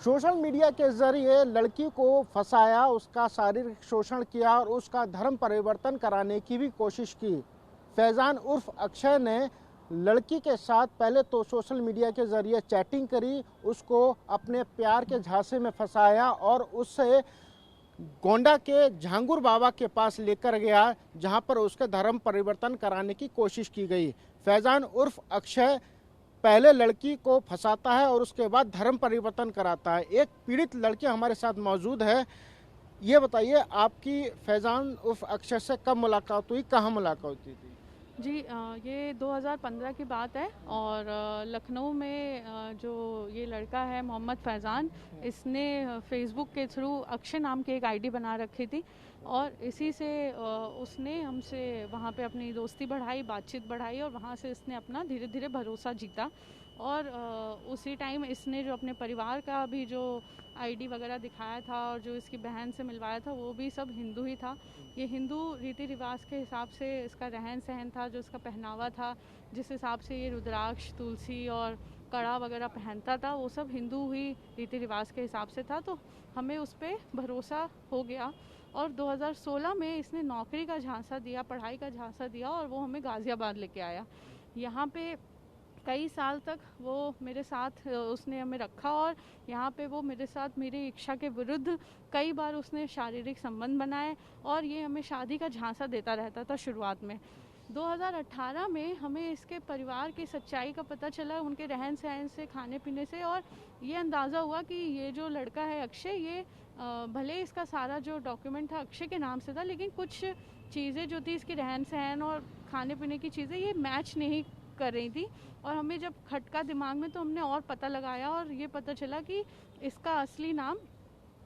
Social media के जरिए लड़की को फंसाया, उसका शारीरिक शोषण किया और उसका धर्म परिवर्तन कराने की भी कोशिश की। फैज़ान उर्फ अक्षय ने लड़की के साथ पहले तो सोशल मीडिया के जरिए चैटिंग करी, उसको अपने प्यार के झांसे में फंसाया और उससे गोंडा के झांगुर बाबा के पास लेकर गया, जहां पर उसके धर्म परिवर्तन कराने की कोशिश की गई। फैज़ान उर्फ अक्षय पहले लड़की को फंसाता है और उसके बाद धर्म परिवर्तन कराता है। एक पीड़ित लड़की हमारे साथ मौजूद है। ये बताइए, आपकी फैज़ान उर्फ अक्षय से कब मुलाकात हुई, कहाँ मुलाकात हुई थी? जी ये 2015 की बात है और लखनऊ में जो ये लड़का है मोहम्मद फैज़ान, इसने फेसबुक के थ्रू अक्षय नाम की एक आईडी बना रखी थी और इसी से उसने हमसे वहाँ पे अपनी दोस्ती बढ़ाई, बातचीत बढ़ाई और वहाँ से इसने अपना धीरे धीरे भरोसा जीता। और उसी टाइम इसने जो अपने परिवार का भी जो आईडी वगैरह दिखाया था और जो इसकी बहन से मिलवाया था वो भी सब हिंदू ही था। ये हिंदू रीति रिवाज के हिसाब से इसका रहन सहन था, जो इसका पहनावा था, जिस हिसाब से ये रुद्राक्ष, तुलसी और कड़ा वगैरह पहनता था, वो सब हिंदू ही रीति रिवाज के हिसाब से था। तो हमें उस पर भरोसा हो गया और 2016 में इसने नौकरी का झांसा दिया, पढ़ाई का झांसा दिया और वो हमें गाज़ियाबाद लेके आया। यहाँ पे कई साल तक वो मेरे साथ उसने हमें रखा और यहाँ पे वो मेरे साथ मेरी इच्छा के विरुद्ध कई बार उसने शारीरिक संबंध बनाए और ये हमें शादी का झांसा देता रहता था शुरुआत में। 2018 में हमें इसके परिवार की सच्चाई का पता चला, उनके रहन सहन से, खाने पीने से, और ये अंदाज़ा हुआ कि ये जो लड़का है अक्षय, ये भले इसका सारा जो डॉक्यूमेंट था अक्षय के नाम से था, लेकिन कुछ चीज़ें जो थी इसकी रहन सहन और खाने पीने की चीज़ें ये मैच नहीं कर रही थी। और हमें जब खटका दिमाग में तो हमने और पता लगाया और ये पता चला कि इसका असली नाम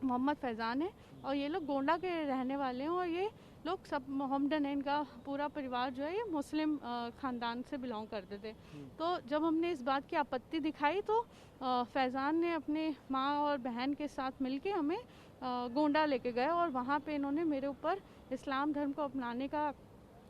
मोहम्मद फैज़ान है और ये लोग गोंडा के रहने वाले हैं और ये लोग सब मोहम्मदन है, इनका पूरा परिवार जो है ये मुस्लिम ख़ानदान से बिलोंग करते थे। तो जब हमने इस बात की आपत्ति दिखाई तो फैज़ान ने अपने माँ और बहन के साथ मिलके हमें गोंडा लेके गए और वहाँ पे इन्होंने मेरे ऊपर इस्लाम धर्म को अपनाने का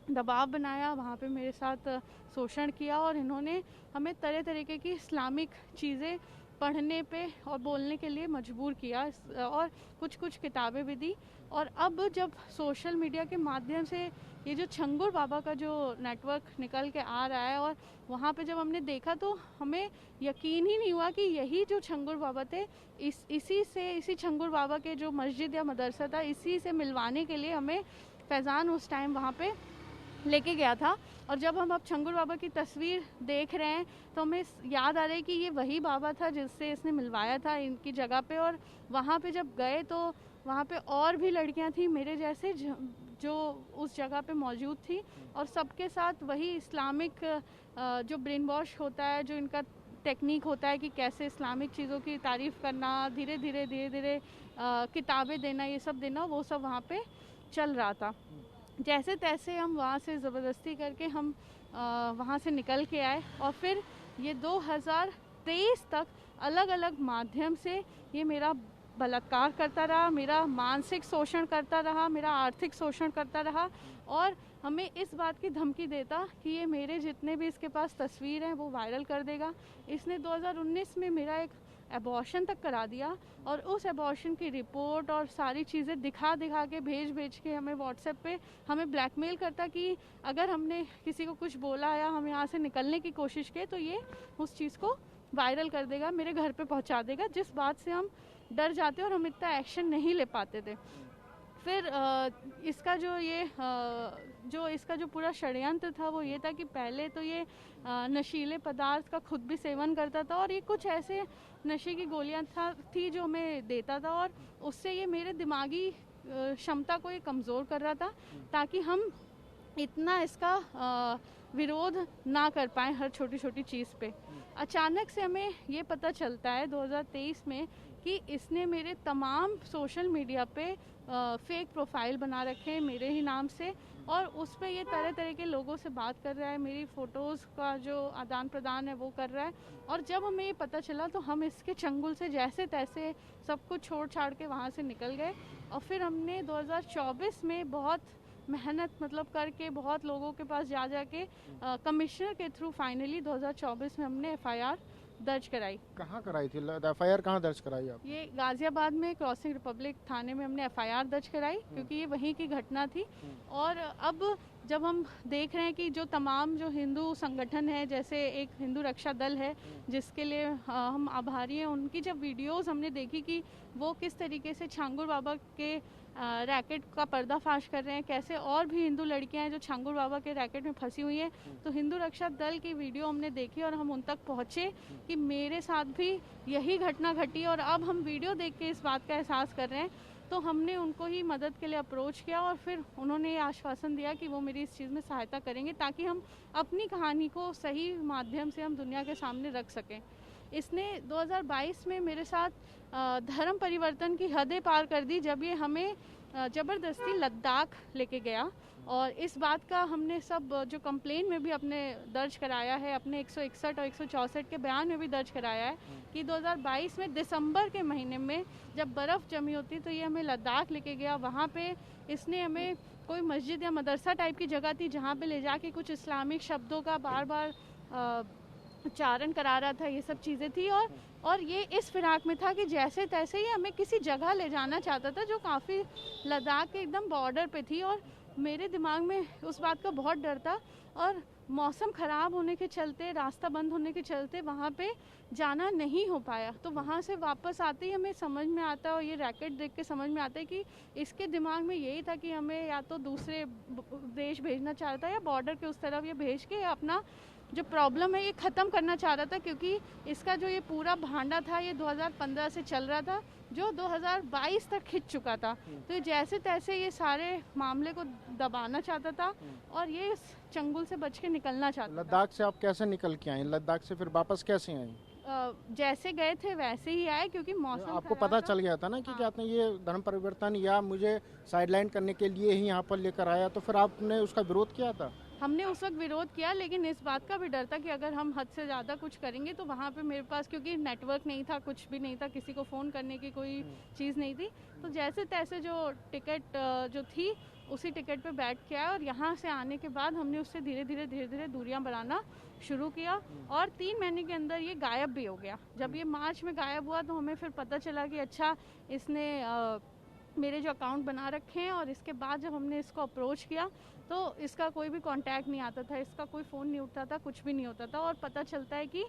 दबाव बनाया, वहाँ पे मेरे साथ शोषण किया और इन्होंने हमें तरह तरीके की इस्लामिक चीज़ें पढ़ने पे और बोलने के लिए मजबूर किया और कुछ कुछ किताबें भी दी। और अब जब सोशल मीडिया के माध्यम से ये जो छंगुर बाबा का जो नेटवर्क निकल के आ रहा है और वहाँ पे जब हमने देखा तो हमें यकीन ही नहीं हुआ कि यही जो छंगुर बाबा थे, इसी छंगुर बाबा के जो मस्जिद या मदरसा था, इसी से मिलवाने के लिए हमें फैज़ान उस टाइम वहाँ पे लेके गया था। और जब हम अब छंगुर बाबा की तस्वीर देख रहे हैं तो हमें याद आ रहा है कि ये वही बाबा था जिससे इसने मिलवाया था इनकी जगह पे। और वहाँ पे जब गए तो वहाँ पे और भी लड़कियाँ थी मेरे जैसे जो उस जगह पे मौजूद थी और सबके साथ वही इस्लामिक जो ब्रेन वॉश होता है, जो इनका टेक्निक होता है कि कैसे इस्लामिक चीज़ों की तारीफ़ करना, धीरे धीरे किताबें देना, ये सब देना, वो सब वहाँ पे चल रहा था। जैसे तैसे हम वहाँ से ज़बरदस्ती करके हम वहाँ से निकल के आए और फिर ये 2023 तक अलग अलग माध्यम से ये मेरा बलात्कार करता रहा, मेरा मानसिक शोषण करता रहा, मेरा आर्थिक शोषण करता रहा और हमें इस बात की धमकी देता कि ये मेरे जितने भी इसके पास तस्वीर हैं वो वायरल कर देगा। इसने 2019 में मेरा एक एबॉर्शन तक करा दिया और उस एबॉर्शन की रिपोर्ट और सारी चीज़ें दिखा के भेज के हमें व्हाट्सएप पे हमें ब्लैकमेल करता कि अगर हमने किसी को कुछ बोला या हम यहाँ से निकलने की कोशिश की तो ये उस चीज़ को वायरल कर देगा, मेरे घर पे पहुँचा देगा, जिस बात से हम डर जाते और हम इतना एक्शन नहीं ले पाते थे। फिर इसका जो पूरा षड्यंत्र था वो ये था कि पहले तो ये नशीले पदार्थ का खुद भी सेवन करता था और ये कुछ ऐसे नशे की गोलियां थी जो हमें देता था और उससे ये मेरे दिमागी क्षमता को ये कमज़ोर कर रहा था ताकि हम इतना इसका विरोध ना कर पाए हर छोटी छोटी चीज़ पे। अचानक से हमें ये पता चलता है 2023 में कि इसने मेरे तमाम सोशल मीडिया पे फेक प्रोफाइल बना रखे हैं मेरे ही नाम से और उस पर ये तरह तरह के लोगों से बात कर रहा है, मेरी फ़ोटोज़ का जो आदान प्रदान है वो कर रहा है। और जब हमें ये पता चला तो हम इसके चंगुल से जैसे तैसे सब कुछ छोड़ छाड़ के वहाँ से निकल गए और फिर हमने 2024 में बहुत मेहनत करके बहुत लोगों के पास जा के कमिश्नर के थ्रू फाइनली 2024 में हमने FIR दर्ज कराई। कहाँ कराई थी एफआईआर, कहाँ दर्ज कराई आप? ये गाजियाबाद में क्रॉसिंग रिपब्लिक थाने में हमने एफआईआर दर्ज कराई, क्योंकि ये वहीं की घटना थी। और अब जब हम देख रहे हैं कि जो तमाम जो हिंदू संगठन है, जैसे एक हिंदू रक्षा दल है जिसके लिए हम आभारी हैं, उनकी जब वीडियोस हमने देखी कि वो किस तरीके से छांगुर बाबा के रैकेट का पर्दाफाश कर रहे हैं, कैसे और भी हिंदू लड़कियां हैं जो छांगुर बाबा के रैकेट में फंसी हुई हैं, तो हिंदू रक्षा दल की वीडियो हमने देखी और हम उन तक पहुंचे कि मेरे साथ भी यही घटना घटी। और अब हम वीडियो देख के इस बात का एहसास कर रहे हैं, तो हमने उनको ही मदद के लिए अप्रोच किया और फिर उन्होंने ये आश्वासन दिया कि वो मेरी इस चीज़ में सहायता करेंगे, ताकि हम अपनी कहानी को सही माध्यम से हम दुनिया के सामने रख सकें। इसने 2022 में मेरे साथ धर्म परिवर्तन की हदें पार कर दी, जब ये हमें ज़बरदस्ती लद्दाख लेके गया। और इस बात का हमने सब जो कंप्लेन में भी अपने दर्ज कराया है, अपने 161 और 164 के बयान में भी दर्ज कराया है कि 2022 में दिसंबर के महीने में जब बर्फ़ जमी होती तो ये हमें लद्दाख लेके गया। वहाँ पे इसने हमें कोई मस्जिद या मदरसा टाइप की जगह थी जहाँ पे ले जाके कुछ इस्लामिक शब्दों का बार बार उच्चारण करा रहा था, ये सब चीज़ें थी। और ये इस फिराक में था कि जैसे तैसे ही हमें किसी जगह ले जाना चाहता था जो काफ़ी लद्दाख के एकदम बॉर्डर पे थी। और मेरे दिमाग में उस बात का बहुत डर था, और मौसम ख़राब होने के चलते, रास्ता बंद होने के चलते वहाँ पे जाना नहीं हो पाया। तो वहाँ से वापस आते ही हमें समझ में आता है, और ये रैकेट देख के समझ में आता है कि इसके दिमाग में यही था कि हमें या तो दूसरे देश भेजना चाहता है या बॉर्डर के उस तरफ ये भेज के अपना जो प्रॉब्लम है ये ख़त्म करना चाह रहा था, क्योंकि इसका जो ये पूरा भांडा था ये 2015 से चल रहा था, जो 2022 तक खिंच चुका था। तो ये जैसे तैसे ये सारे मामले को दबाना चाहता था और ये इस चंगुल से बच के निकलना चाहता था। लद्दाख से आप कैसे निकल के आए? लद्दाख से फिर वापस कैसे आए? जैसे गए थे वैसे ही आए, क्योंकि मौसम आपको पता चल गया था ना कि क्या ये धर्म परिवर्तन या मुझे साइडलाइन करने के लिए ही यहाँ पर लेकर आया, तो फिर आपने उसका विरोध किया था? हमने उस वक्त विरोध किया, लेकिन इस बात का भी डर था कि अगर हम हद से ज़्यादा कुछ करेंगे तो वहाँ पे मेरे पास, क्योंकि नेटवर्क नहीं था, कुछ भी नहीं था, किसी को फ़ोन करने की कोई चीज़ नहीं थी, तो जैसे तैसे जो टिकट जो थी उसी टिकट पे बैठ के आया। और यहाँ से आने के बाद हमने उससे धीरे धीरे दूरियां बनाना शुरू किया, और 3 महीने के अंदर ये गायब भी हो गया। जब ये मार्च में गायब हुआ तो हमें फिर पता चला कि अच्छा इसने मेरे जो अकाउंट बना रखे हैं। और इसके बाद जब हमने इसको अप्रोच किया तो इसका कोई भी कांटेक्ट नहीं आता था, इसका कोई फ़ोन नहीं उठता था, कुछ भी नहीं होता था। और पता चलता है कि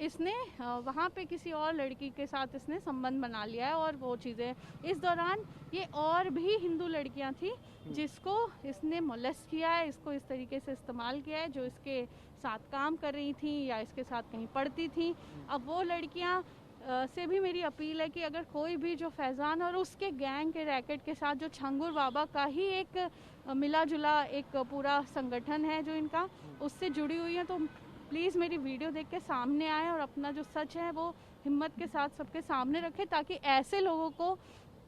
इसने वहाँ पे किसी और लड़की के साथ इसने संबंध बना लिया है, और वो चीज़ें इस दौरान ये और भी हिंदू लड़कियाँ थी जिसको इसने मोलेस्ट किया है, इसको इस तरीके से इस्तेमाल किया है, जो इसके साथ काम कर रही थी या इसके साथ कहीं पढ़ती थी। अब वो लड़कियाँ से भी मेरी अपील है कि अगर कोई भी जो फैज़ान और उसके गैंग के रैकेट के साथ, जो छंगुर बाबा का ही एक मिला जुला एक पूरा संगठन है जो इनका, उससे जुड़ी हुई है, तो प्लीज़ मेरी वीडियो देख के सामने आए और अपना जो सच है वो हिम्मत के साथ सबके सामने रखें, ताकि ऐसे लोगों को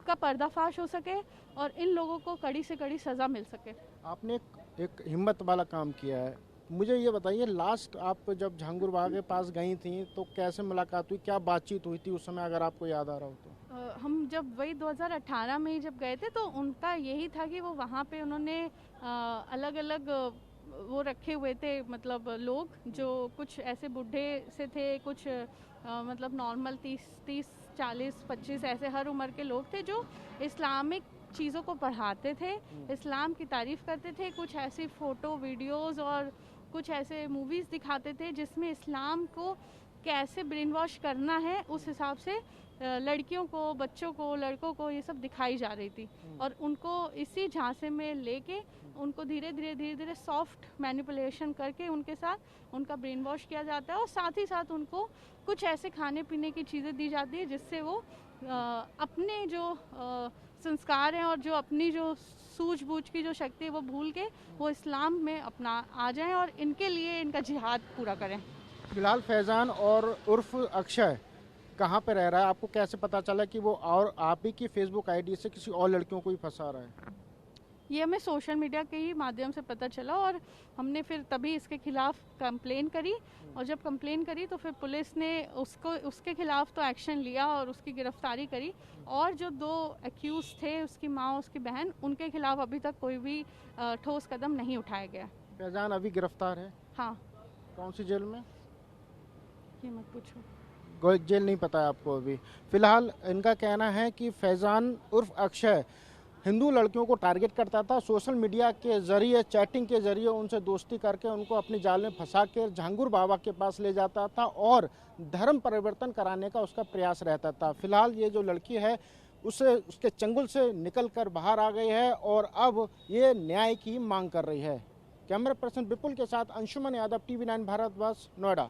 का पर्दाफाश हो सके और इन लोगों को कड़ी से कड़ी सज़ा मिल सके। आपने एक हिम्मत वाला काम किया है। मुझे ये बताइए, लास्ट आप जब छांगुर बाबा के पास गई थी तो कैसे मुलाकात हुई, क्या बातचीत हुई थी उस समय, अगर आपको याद आ रहा हो तो? हम जब वही 2018 में ही जब गए थे तो उनका यही था कि वो वहाँ पे उन्होंने अलग अलग वो रखे हुए थे, मतलब लोग जो कुछ ऐसे बुढ़े से थे, कुछ मतलब नॉर्मल 30, 40, 25 ऐसे हर उम्र के लोग थे जो इस्लामिक चीज़ों को पढ़ाते थे, इस्लाम की तारीफ़ करते थे, कुछ ऐसी फ़ोटो वीडियोज़ और कुछ ऐसे मूवीज़ दिखाते थे जिसमें इस्लाम को कैसे ब्रेन वॉश करना है उस हिसाब से लड़कियों को, बच्चों को, लड़कों को ये सब दिखाई जा रही थी। और उनको इसी झांसे में लेके उनको धीरे धीरे सॉफ्ट मैनिपुलेशन करके उनके साथ उनका ब्रेन वॉश किया जाता है, और साथ ही साथ उनको कुछ ऐसे खाने पीने की चीज़ें दी जाती है जिससे वो अपने जो संस्कार हैं और जो अपनी जो सूझबूझ की जो शक्ति है वो भूल के वो इस्लाम में अपना आ जाएं और इनके लिए इनका जिहाद पूरा करें। फिलहाल फैज़ान और उर्फ अक्षय कहाँ पे रह रहा है? आपको कैसे पता चला कि वो और आप ही की फेसबुक आईडी से किसी और लड़कियों को ही फंसा रहा है? ये हमें सोशल मीडिया के ही माध्यम से पता चला, और हमने फिर तभी इसके खिलाफ कंप्लेन करी, और जब कंप्लेन करी तो फिर पुलिस ने उसके खिलाफ तो एक्शन लिया और उसकी गिरफ्तारी करी, और जो 2 एक्यूज थे, उसकी माँ और उसकी बहन, उनके खिलाफ अभी तक कोई भी ठोस कदम नहीं उठाया गया। फैज़ान अभी गिरफ्तार है? हाँ। कौन सी जेल में? ये मत पूछो। जेल नहीं पता है आपको अभी। फिलहाल इनका कहना है कि फैज़ान उर्फ अक्षय हिंदू लड़कियों को टारगेट करता था, सोशल मीडिया के जरिए, चैटिंग के जरिए उनसे दोस्ती करके उनको अपनी जाल में फंसा कर झांगुर बाबा के पास ले जाता था और धर्म परिवर्तन कराने का उसका प्रयास रहता था। फिलहाल ये जो लड़की है उसे उसके चंगुल से निकल कर बाहर आ गई है और अब ये न्याय की मांग कर रही है। कैमरा पर्सन विपुल के साथ अंशुमन यादव, TV9 भारतवर्ष, नोएडा।